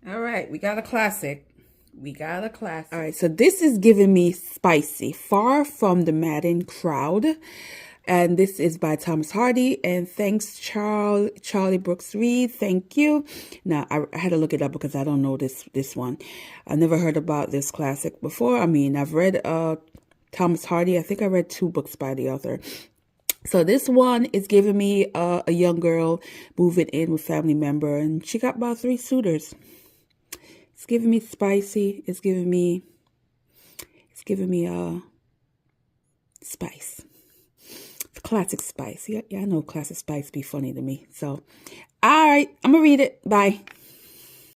All right, we got a classic. We got a classic. All right, so this is giving me spicy. Far from the Madding Crowd. And this is by Thomas Hardy. And thanks, Charlie Brooks Reed. Thank you. Now, I had to look it up because I don't know this one. I never heard about this classic before. I mean, I've read Thomas Hardy. I think I read 2 books by the author. So this one is giving me a young girl moving in with family member. And she got about 3 suitors. It's giving me spicy. It's giving me spice. Classic spice. Yeah, I know classic spice be funny to me. So, all right, I'm gonna read it. Bye.